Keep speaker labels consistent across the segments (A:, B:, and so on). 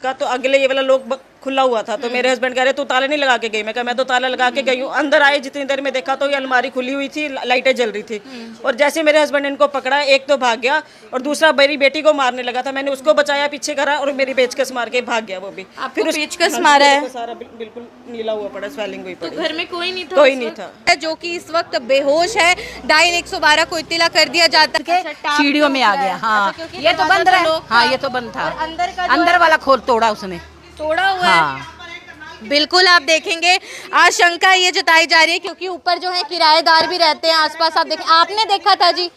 A: का तो अगले ये वाला लोग खुला हुआ था, तो मेरे हस्बैंड कह रहे तू ताला नहीं लगा के गई। मैं कहा मैं तो ताला लगा के गई हूँ। अंदर आए, जितनी देर में देखा तो ये अलमारी खुली हुई थी, लाइटें जल रही थी। और जैसे मेरे हस्बैंड ने इनको पकड़ा, एक तो भाग गया और दूसरा मेरी बेटी को मारने लगा था। मैंने उसको बचाया, पीछे करा और मेरी पेचकस मार के भाग गया वो भी।
B: फिर पेचकस मारा है,
A: सारा बिल्कुल नीला हुआ पड़ा, स्वेलिंग हुई पड़ी।
B: तो घर में कोई नहीं था?
A: कोई नहीं था,
B: जो कि इस वक्त बेहोश है। डायल 112 को इत्तला कर दिया जाता है।
C: सीढ़ियों में आ गया। हाँ, ये तो बंद रहा। हाँ, ये तो बंद था। अंदर वाला खोल तोड़ा उसने,
B: तोड़ा हुआ है। बिल्कुल, आप देखेंगे आशंका ये जताई जा रही है क्योंकि ऊपर जो है किराएदार भी रहते हैं आसपास। आप देखें, आपने देखा था जी,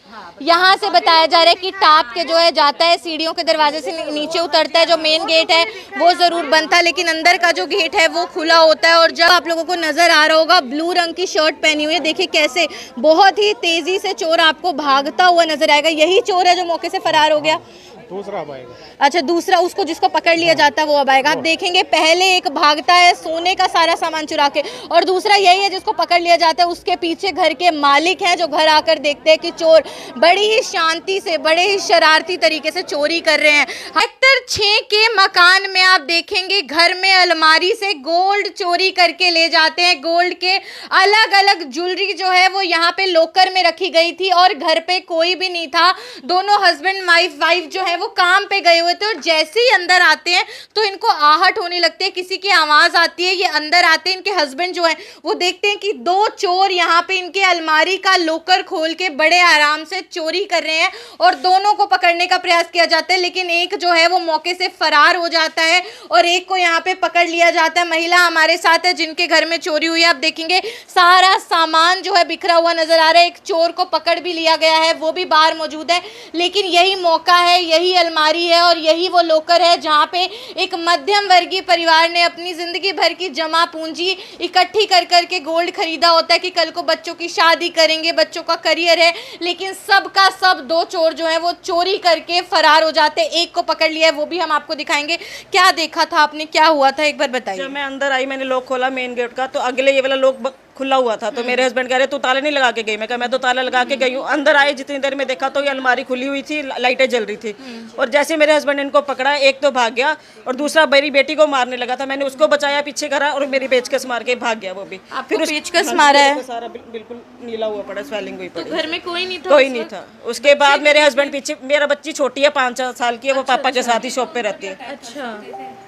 B: यहाँ से बताया जा रहा है कि टाप के जो है जाता है, सीढ़ियों के दरवाजे से नीचे उतरता है। जो मेन गेट है वो जरूर बंद था, लेकिन अंदर का जो गेट है वो खुला होता है। और जब आप लोगों को नजर आ रहा होगा, ब्लू रंग की शर्ट पहनी हुई है, देखिए कैसे बहुत ही तेजी से चोर आपको भागता हुआ नजर आएगा। यही चोर है जो मौके से फरार हो गया।
D: दूसरा अब आएगा।
B: अच्छा, दूसरा, उसको जिसको पकड़ लिया जाता है वो अब आएगा। आप देखेंगे पहले एक भागता है सोने का सारा सामान चुरा के, और दूसरा यही है जिसको पकड़ लिया जाता है। उसके पीछे घर के मालिक हैं जो घर आकर देखते हैं कि चोर बड़ी ही शांति से, बड़े ही शरारती तरीके से चोरी कर रहे हैं। सेक्टर 6 के मकान में आप देखेंगे घर में अलमारी से गोल्ड चोरी करके ले जाते हैं। गोल्ड के अलग अलग ज्वेलरी जो है वो यहाँ पे लॉकर में रखी गई थी और घर पे कोई भी नहीं था। दोनों हस्बैंड वाइफ जो है वो काम पे गए हुए थे और जैसे ही अंदर आते हैं तो इनको आहट होने लगती है, किसी की आवाज आती है। ये अंदर आते हैं, इनके हस्बैंड जो है वो देखते हैं कि दो चोर यहाँ पे इनके अलमारी का लॉकर खोल के बड़े आराम से चोरी कर रहे हैं और दोनों को पकड़ने का प्रयास किया जाता है, लेकिन एक जो है वो मौके से फरार हो जाता है और एक को यहाँ पे पकड़ लिया जाता है। महिला हमारे साथ है जिनके घर में चोरी हुई है। आप देखेंगे सारा सामान जो है बिखरा हुआ नजर आ रहा है। एक चोर को पकड़ भी लिया गया है, वो भी बाहर मौजूद है। लेकिन यही मौका है, यही अलमारी है और यही वो लॉकर है जहां पे एक मध्यम वर्गीय परिवार ने अपनी जिंदगी भर की जमा पूंजी इकट्ठी कर करके गोल्ड खरीदा होता है कि कल को बच्चों की शादी करेंगे, बच्चों का करियर है। लेकिन सबका सब दो चोर जो है वो चोरी करके फरार हो जाते हैं। एक को पकड़ लिया है, वो भी हम आपको दिखाएंगे। क्या देखा था आपने, क्या हुआ था, एक बार बताइए।
A: जब मैं अंदर आई, मैंने लॉक खोला मेन गेट का, तो अगले ये वाला लॉक खुला हुआ था, तो मेरे हस्बैंड कह रहे तू ताला नहीं लगा के गई। मैं कहा मैं तो ताला लगा के गई हूँ। अंदर आए, जितनी देर में देखा तो ये अलमारी खुली हुई थी, लाइटें जल रही थी। और जैसे मेरे हस्बैंड ने इनको पकड़ा, एक तो भाग गया और दूसरा मेरी बेटी को मारने लगा था। मैंने उसको बचाया, पीछे करा और मेरी पेचकस मार के भाग गया वो भी।
B: फिर पेचकस मारा है,
A: सारा बिल्कुल नीला हुआ पड़ा, स्वेलिंग हुई पड़ी।
B: तो घर में कोई नहीं था?
A: कोई नहीं था। उसके बाद मेरे हस्बैंड पीछे, मेरा बच्ची छोटी है 5 साल की है, वो पापा के साथ ही शॉप पे रहती है।
B: अच्छा,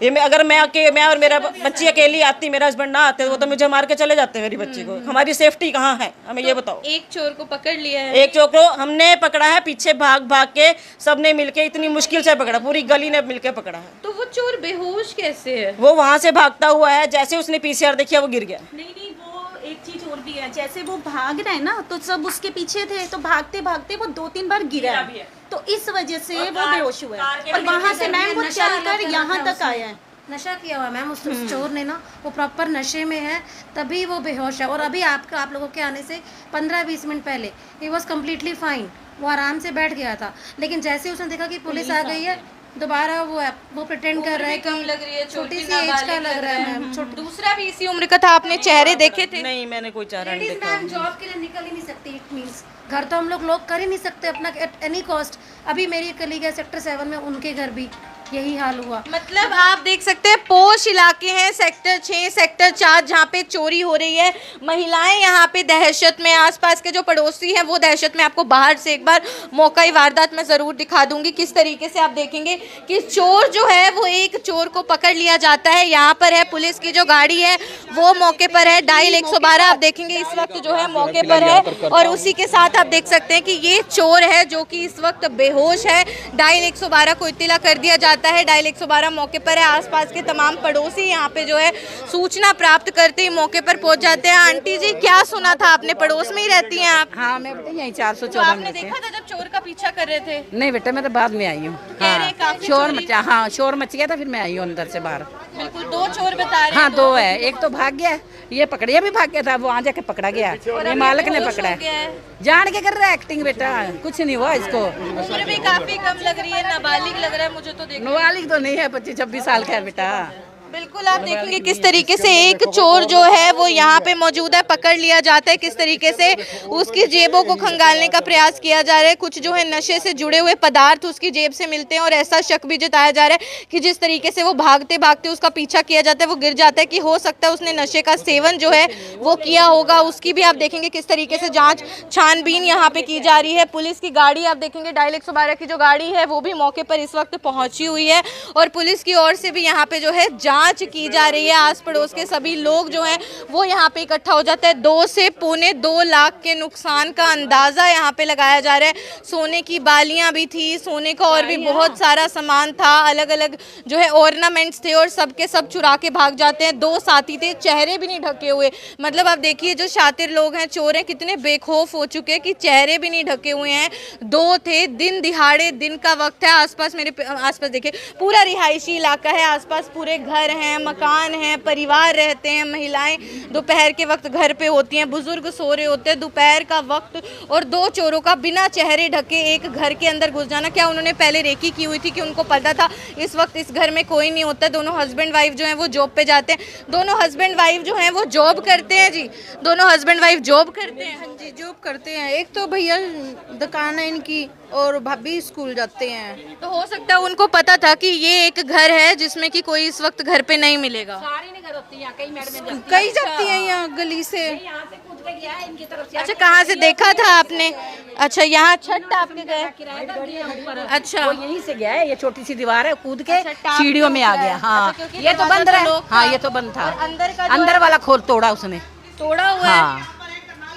A: ये अगर मैं और मेरा बच्ची अकेली आती, मेरा हस्बैंड ना आते, वो तो मुझे मार के चले जाते मेरी बच्ची को। हमारी सेफ्टी कहाँ है, हमें ये बताओ।
B: एक चोर को पकड़ लिया है,
A: एक चोर को हमने पकड़ा है, पीछे भाग भाग के सबने मिलके इतनी मुश्किल से पकड़ा, पूरी गली ने मिलके पकड़ा है।
B: तो वो चोर बेहोश कैसे है?
A: वो वहाँ से भागता हुआ है, जैसे उसने पीसीआर देखा वो गिर गया।
E: नहीं, वो एक चीज और भी है, जैसे वो भाग रहे हैं ना तो सब उसके पीछे थे, तो भागते भागते वो 2-3 बार गिरा है, तो इस वजह से वो बेहोश हुआ है। और वहाँ से मैम वो चलकर यहाँ तक आया है।
F: नशा किया हुआ मैम, उस चोर ने ना, वो प्रॉपर नशे में है, तभी वो बेहोश है। और अभी आप लोगों के आने से 15-20 मिनट पहले ही वॉज कम्प्लीटली फाइन, वो आराम से बैठ गया था। लेकिन जैसे उसने देखा कि पुलिस आ गई है, दोबारा वो प्रिटेंड कर रहा है कि
B: लग रही है,
F: छोटी सी एज का लग रहा है मैम।
B: दूसरा भी इसी उम्र का था। आपने चेहरे देखे थे?
A: नहीं, मैंने कोई चेहरा नहीं देखा।
F: मैम जॉब के लिए निकल ही नहीं सकती, इट मीन्स घर तो हम लोग कर ही नहीं सकते अपना एट एनी कॉस्ट। अभी मेरी कलीग है सेक्टर 7 में, उनके घर भी यही हाल हुआ।
B: मतलब आप देख सकते हैं पोश इलाके हैं, सेक्टर 6, सेक्टर 4, जहाँ पे चोरी हो रही है। महिलाएं यहाँ पे दहशत में, आसपास के जो पड़ोसी हैं वो दहशत में। आपको बाहर से एक बार मौका वारदात में ज़रूर दिखा दूंगी किस तरीके से आप देखेंगे कि चोर जो है वो एक चोर को पकड़ लिया जाता है। यहाँ पर है पुलिस की जो गाड़ी है वो मौके पर है। डायल 112 आप देखेंगे इस वक्त जो है मौके पर है। और उसी के साथ आप देख सकते हैं कि ये चोर है जो कि इस वक्त बेहोश है। डायल 112 को इत्तला कर दिया जाता है। डायल 112 मौके पर है। आसपास के तमाम पड़ोसी यहाँ पे जो है सूचना प्राप्त करते ही मौके पर पहुंच जाते हैं। आंटी जी, क्या सुना था आपने? पड़ोस में ही रहती हैं आप?
C: हाँ, मैं बेटा यहीं 414
B: तो आपने देखा था जब चोर का पीछा कर रहे थे?
C: नहीं बेटा, मैं तो बाद में आई हूँ। हाँ, शोर मचा, हाँ शोर मच गया था, फिर मैं आई हूँ अंदर से बाहर।
B: बिल्कुल, 2 चोर बता रहे हैं।
C: हाँ, 2 है, एक तो भाग गया, ये पकड़िया भी भाग गया था, वो वहाँ जाके पकड़ा गया, ये मालिक ने पकड़ा है। जान के कर रहा है एक्टिंग बेटा, कुछ नहीं हुआ इसको।
B: उम्र भी काफी कम लग रही है, नाबालिग लग रहा है मुझे तो।
C: नाबालिग तो नहीं है, 25-26 साल का है बेटा।
B: बिल्कुल आप देखेंगे किस तरीके से एक चोर जो है वो यहाँ पे मौजूद है, पकड़ लिया जाता है, किस तरीके से उसकी जेबों को खंगालने का प्रयास किया जा रहा है। कुछ जो है नशे से जुड़े हुए पदार्थ उसकी जेब से मिलते हैं और ऐसा शक भी जताया जा रहा है कि जिस तरीके से वो भागते भागते उसका पीछा किया जाता है, वो गिर जाता है, कि हो सकता है उसने नशे का सेवन जो है वो किया होगा। उसकी भी आप देखेंगे किस तरीके से जाँच छानबीन यहाँ पे की जा रही है। पुलिस की गाड़ी आप देखेंगे डायल 112 की जो गाड़ी है वो भी मौके पर इस वक्त पहुंची हुई है और पुलिस की ओर से भी यहाँ पे जो है जांच की जा रही है। आस पड़ोस के सभी लोग जो हैं वो यहाँ पे इकट्ठा हो जाते हैं। 2 से पौने 2 लाख के नुकसान का अंदाजा यहाँ पे लगाया जा रहा है। सोने की बालियां भी थी, सोने का और भी बहुत सारा सामान था, अलग अलग जो है ऑर्नामेंट्स थे और सबके सब चुरा के भाग जाते हैं। 2 साथी थे, चेहरे भी नहीं ढके हुए। मतलब आप देखिए जो शातिर लोग हैं, चोर हैं, कितने बेखौफ हो चुके हैं कि चेहरे भी नहीं ढके हुए हैं। 2 थे, दिन दिहाड़े, दिन का वक्त है, आसपास मेरे आसपास देखिए पूरा रिहायशी इलाका है, आसपास पूरे घर हैं, मकान हैं, परिवार रहते हैं, महिलाएं दोपहर के वक्त घर पे होती हैं, बुजुर्ग सो रहे होते हैं, दोपहर का वक्त, और 2 चोरों का बिना चेहरे ढके एक घर के अंदर घुस जाना। क्या उन्होंने पहले रेकी की हुई थी कि उनको पता था इस वक्त इस घर में कोई नहीं होता? दोनों हस्बैंड वाइफ जो हैं वो जॉब पे जाते हैं, दोनों हस्बैंड वाइफ जो हैं वो जॉब करते हैं जी, दोनों हस्बैंड वाइफ जॉब करते हैं।
D: हाँ जी, जॉब करते हैं। एक तो भैया दुकान है इनकी और भाभी स्कूल जाते हैं।
B: तो हो सकता है उनको पता था कि ये एक घर है जिसमें कि कोई इस वक्त घर पे नहीं मिलेगा।
D: कई जाती हैं यहाँ गली से।
B: अच्छा, कहाँ से देखा था आपने? अच्छा, यहाँ छत टाप के गए? अच्छा,
C: वो यहीं से गया है, ये छोटी सी दीवार है, कूद के
B: अच्छा, टाप
C: सीढ़ियों में आ
B: के
C: गया।
B: गया।
C: हाँ,
B: अच्छा, क्योंकि
C: ये तो बंद
B: दरवाजा
C: रहा।
B: lock
C: हाँ,
B: था।
C: ये तो बंद था।
B: और अंदर का जो
C: अंदर
B: है
C: वाला खोल तोड़ा उसने।
B: तोड़ा हुआ है।
C: हाँ,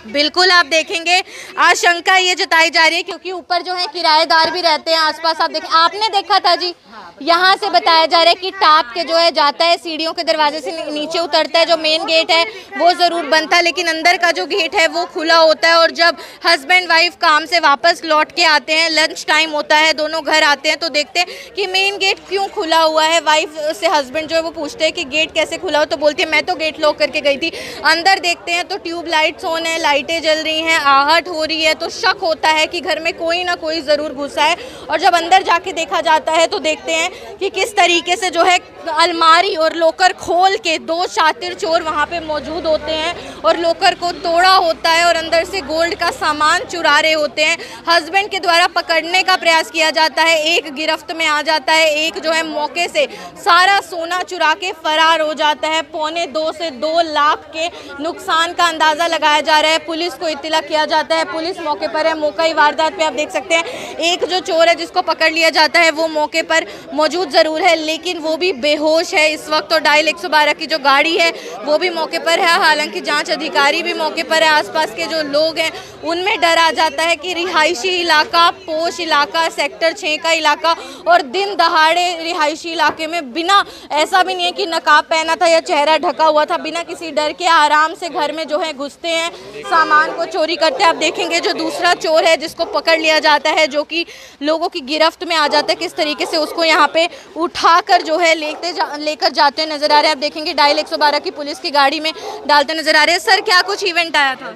B: बिल्कुल आप देखेंगे आशंका ये जताई जा रही है क्योंकि ऊपर जो है किराएदार भी रहते हैं आसपास। आप देखें, आपने देखा था जी, यहाँ से बताया जा रहा है कि टाप के जो है जाता है, सीढ़ियों के दरवाजे से नीचे उतरता है, जो मेन गेट है वो ज़रूर बंद था, लेकिन अंदर का जो गेट है वो खुला होता है। और जब हस्बैंड वाइफ काम से वापस लौट के आते हैं, लंच टाइम होता है, दोनों घर आते हैं तो देखते हैं कि मेन गेट क्यों खुला हुआ है। वाइफ से हस्बैंड जो है वो पूछते हैं कि गेट कैसे खुला हो, तो बोलती है मैं तो गेट लॉक करके गई थी। अंदर देखते हैं तो ट्यूब लाइट्स ऑन है, लाइटें जल रही हैं, आहट हो रही है, तो शक होता है कि घर में कोई ना कोई ज़रूर घुसा है। और जब अंदर जाके देखा जाता है तो देखते हैं कि किस तरीके से जो है अलमारी और लॉकर खोल के 2 शातिर चोर वहाँ पे मौजूद होते हैं और लॉकर को तोड़ा होता है और अंदर से गोल्ड का सामान चुरा रहे होते हैं। हस्बैंड के द्वारा पकड़ने का प्रयास किया जाता है, एक गिरफ्त में आ जाता है, एक जो है मौके से सारा सोना चुरा के फरार हो जाता है। 1.25 से 2 लाख के नुकसान का अंदाज़ा लगाया जा रहा है। पुलिस को इत्तला किया जाता है, पुलिस मौके पर है। मौका वारदात पे आप देख सकते हैं एक जो चोर है जिसको पकड़ लिया जाता है वो मौके पर मौजूद ज़रूर है, लेकिन वो भी बेहोश है इस वक्त। और डायल 112 की जो गाड़ी है वो भी मौके पर है, हालांकि जांच अधिकारी भी मौके पर है। आसपास के जो लोग हैं उनमें डर आ जाता है कि रिहायशी इलाका, पोश इलाका, सेक्टर 6 का इलाका और दिन दहाड़े रिहायशी इलाके में बिना, ऐसा भी नहीं है कि नकाब पहना था या चेहरा ढका हुआ था, बिना किसी डर के आराम से घर में जो है घुसते हैं, सामान को चोरी करते हैं। आप देखेंगे जो दूसरा चोर है जिसको पकड़ लिया जाता है, जो कि लोगों की गिरफ्त में आ जाता है, किस तरीके से उसको यहाँ पे उठाकर जो है लेकर जाते नजर आ रहे हैं। आप देखेंगे डायल 112 की पुलिस की गाड़ी में डालते नजर आ रहे हैं। सर, क्या कुछ इवेंट आया था?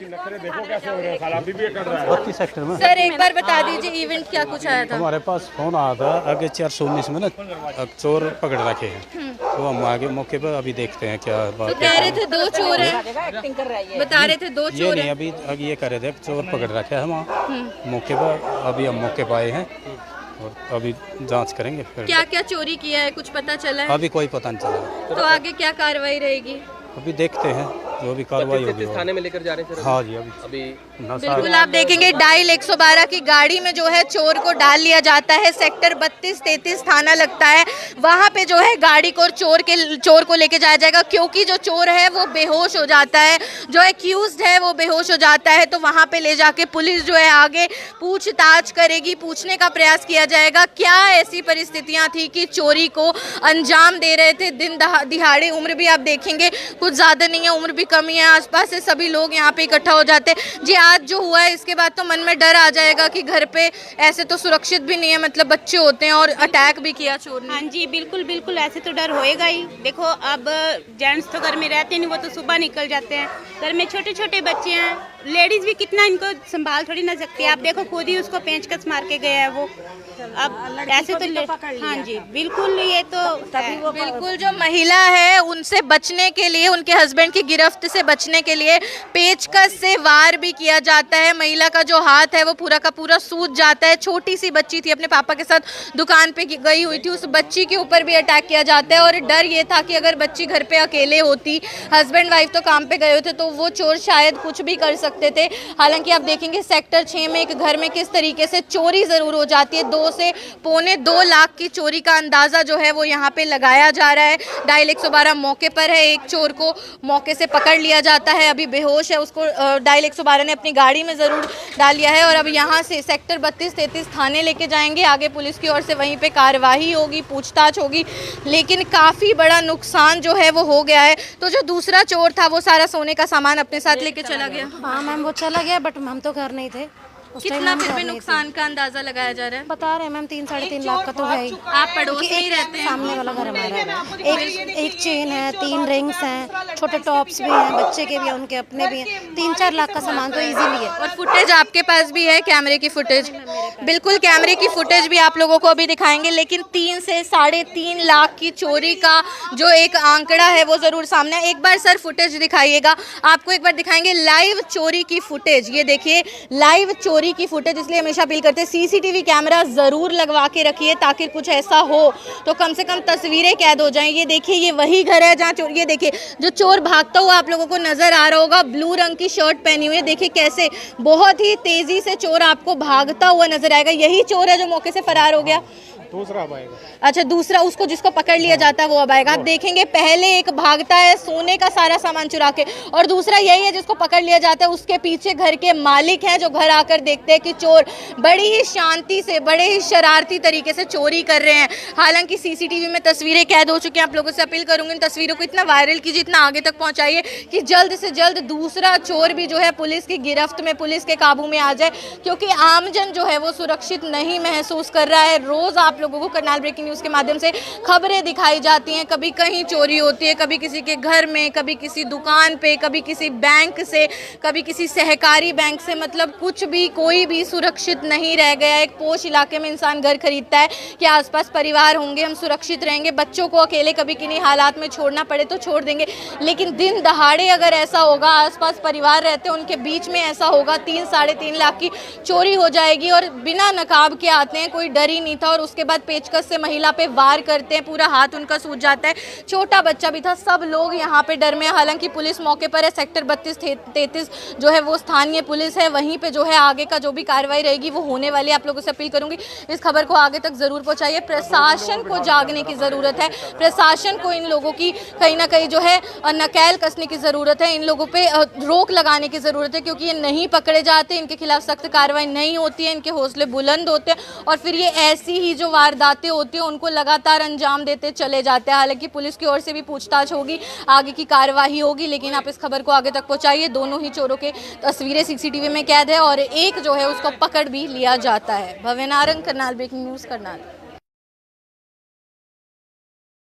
B: सर, एक बार बता दीजिए इवेंट क्या कुछ आया था?
G: हमारे पास फोन आया था आगे 419 में ना चोर पकड़ रखे हैं, तो हम आगे मौके पर अभी देखते हैं क्या
B: तो
G: बात
B: कह रहे थे 2 चोर हैं,
C: एक्टिंग कर रहा है ये।
B: बता रहे थे 2
G: ये
B: चोर
G: नहीं,
B: हैं।
G: अभी ये कह रहे थे चोर पकड़ रखे हैं हम मौके पर, अभी हम मौके पर आए हैं और अभी जांच करेंगे फिर।
B: क्या क्या चोरी किया है, कुछ पता चला है?
G: अभी कोई पता नहीं चला,
B: तो आगे क्या कार्रवाई रहेगी?
G: अभी देखते हैं जो भी कार्रवाई होगी।
H: थाने में लेकर जा रहे हैं?
G: हाँ जी, अभी
B: बिल्कुल आप देखेंगे डायल 112 की गाड़ी में जो है चोर को डाल लिया जाता है। सेक्टर 32-33 थाना लगता है, वहाँ पे जो है गाड़ी को चोर को लेके जाया जाएगा, क्योंकि जो चोर है वो बेहोश हो जाता है, जो एक्यूज्ड है वो बेहोश हो जाता है। तो वहाँ पे ले जाके पुलिस जो है आगे पूछताछ करेगी, पूछने का प्रयास किया जाएगा क्या ऐसी परिस्थितियाँ थी कि चोरी को अंजाम दे रहे थे दिन दिहाड़े। उम्र भी आप देखेंगे कुछ ज़्यादा नहीं है, उम्र भी कमी है। आसपास से सभी लोग यहाँ पे इकट्ठा हो जाते हैं जी। आज जो हुआ है इसके बाद तो मन में डर आ जाएगा कि घर पे ऐसे तो सुरक्षित भी नहीं है, मतलब बच्चे होते हैं और अटैक भी किया चोर ने।
E: हाँ जी, बिल्कुल बिल्कुल, ऐसे तो डर होएगा ही। देखो अब जेंट्स तो घर में रहते नहीं, वो तो सुबह निकल जाते हैं, घर में छोटे छोटे बच्चे हैं,
H: लेडीज भी कितना इनको संभाल थोड़ी ना सकती है। आप देखो खुद ही उसको पेंचकस मार के गया है वो। अब ऐसे तो हाँ जी बिल्कुल, ये तो तभी वो
B: बिल्कुल जो महिला है उनसे बचने के लिए, उनके हस्बैंड की गिरफ्त से बचने के लिए पेचकस से वार भी किया जाता है। महिला का जो हाथ है वो पूरा का पूरा सूज जाता है। छोटी सी बच्ची थी, अपने पापा के साथ दुकान पे गई हुई थी, उस बच्ची के ऊपर भी अटैक किया जाता है। और डर ये था कि अगर बच्ची घर पे अकेले होती, हस्बैंड वाइफ तो काम पे गए होते, तो वो चोर शायद कुछ भी कर सकते थे। हालांकि आप देखेंगे सेक्टर 6 में एक घर में किस तरीके से चोरी ज़रूर हो जाती है। 2 से पौने 2 लाख की चोरी का अंदाज़ा जो है वो यहाँ पे लगाया जा रहा है। डायल 112 मौके पर है। एक चोर को मौके से पकड़ लिया जाता है, अभी बेहोश है, उसको डायल 112 ने अपनी गाड़ी में ज़रूर डाल लिया है। और अब यहाँ से सेक्टर 32-33 थाने लेके जाएंगे। आगे पुलिस की ओर से वहीं पे कार्यवाही होगी, पूछताछ होगी। लेकिन काफ़ी बड़ा नुकसान जो है वो हो गया है। तो जो दूसरा चोर था वो सारा सोने का सामान अपने साथ लेके चला गया।
F: हाँ मैम, वो चला गया, बट हम तो घर नहीं थे उस टाइम।
B: कितना
F: हम
B: फिर
F: घर
B: भी
F: नहीं थे।
B: नुकसान का अंदाजा लगाया जा रहा है?
F: बता रहे हैं मैम 3-3.5 लाख का तो है ही।
B: आप पड़ोस में ही रहते हैं?
F: सामने वाला घर हमारा है। एक चेन है, 3 रिंग्स हैं, छोटे टॉप्स भी हैं, बच्चे के भी हैं, उनके अपने भी हैं। 3-4 लाख का सामान तो इजीली है।
B: और फुटेज आपके पास भी है, कैमरे की फुटेज? बिल्कुल, कैमरे की फुटेज भी आप लोगों को अभी दिखाएंगे। लेकिन 3 से 3.5 लाख की चोरी का जो एक आंकड़ा है वो ज़रूर सामने है। एक बार सर फुटेज दिखाइएगा, आपको एक बार दिखाएंगे लाइव चोरी की फुटेज। ये देखिए लाइव चोरी की फुटेज, इसलिए हमेशा अपील करते हैं सीसीटीवी कैमरा ज़रूर लगवा के रखिए, ताकि कुछ ऐसा हो तो कम से कम तस्वीरें कैद हो जाएं। ये देखिए, ये वही घर है जहाँ चोर, ये देखिए जो चोर भागता हुआ आप लोगों को नज़र आ रहा होगा, ब्लू रंग की शर्ट पहनी हुई है। देखिए कैसे बहुत ही तेज़ी से चोर आपको भागता हुआ नजर आएगा। यही चोर है जो मौके से फरार हो गया।
I: दूसरा अब आएगा।
B: अच्छा, दूसरा, उसको जिसको पकड़ लिया जाता है वो अब आएगा। आप देखेंगे पहले एक भागता है सोने का सारा सामान चुरा के, और दूसरा यही है जिसको पकड़ लिया जाता है। उसके पीछे घर के मालिक हैं जो घर आकर देखते हैं कि चोर बड़ी ही शांति से, बड़े ही शरारती तरीके से चोरी कर रहे हैं। हालांकि सीसीटीवी में तस्वीरें कैद हो चुकी हैं। आप लोगों से अपील करूंगी इन तस्वीरों को इतना वायरल कीजिए, इतना आगे तक पहुंचाइए कि जल्द से जल्द दूसरा चोर भी जो है पुलिस की गिरफ्त में, पुलिस के काबू में आ जाए। क्योंकि आमजन जो है वो सुरक्षित नहीं महसूस कर रहा है। रोज़ आप लोगों को करनाल ब्रेकिंग न्यूज़ के माध्यम से खबरें दिखाई जाती हैं, कभी कहीं चोरी होती है, कभी किसी के घर में, कभी किसी दुकान पे, कभी किसी बैंक से, कभी किसी सहकारी बैंक से। मतलब कुछ भी, कोई भी सुरक्षित नहीं रह गया। एक पोश इलाके में इंसान घर खरीदता है कि आसपास परिवार होंगे, हम सुरक्षित रहेंगे, बच्चों को अकेले कभी किन्हीं हालात में छोड़ना पड़े तो छोड़ देंगे। लेकिन दिन दहाड़े अगर ऐसा होगा, आसपास परिवार रहते हैं उनके बीच में ऐसा होगा, 3-3.5 लाख की चोरी हो जाएगी। और बिना नकाब के आते हैं, कोई डर ही नहीं था, और उसके बाद पेचकस से महिला पे वार करते हैं, पूरा हाथ उनका सूज जाता है। छोटा बच्चा भी था, सब लोग यहाँ पे डर में। हालांकि पुलिस मौके पर है। सेक्टर 32-33 जो है वो स्थानीय पुलिस है, वहीं पे जो है आगे का जो भी कार्रवाई रहेगी वो होने वाली है। आप लोगों से अपील करूंगी इस खबर को आगे तक जरूर पहुंचाइए। प्रशासन को जागने की ज़रूरत है। प्रशासन को इन लोगों की कहीं ना कहीं जो है नकेल कसने की ज़रूरत है। इन लोगों पे रोक लगाने की ज़रूरत है, क्योंकि ये नहीं पकड़े जाते, इनके खिलाफ सख्त कार्रवाई नहीं होती है, इनके हौसले बुलंद होते हैं, और फिर ये ऐसी ही जो वारदातें होती हैं उनको लगातार अंजाम देते चले जाते हैं। हालांकि पुलिस की ओर से भी पूछताछ होगी, आगे की कार्यवाही होगी, लेकिन आप इस खबर को आगे तक पहुंचाइए। दोनों ही चोरों के तस्वीरें सीसीटीवी में कैद है, और एक जो है उसको पकड़ भी लिया जाता है। भव्य नारंग, करनाल ब्रेकिंग न्यूज़, करनाल।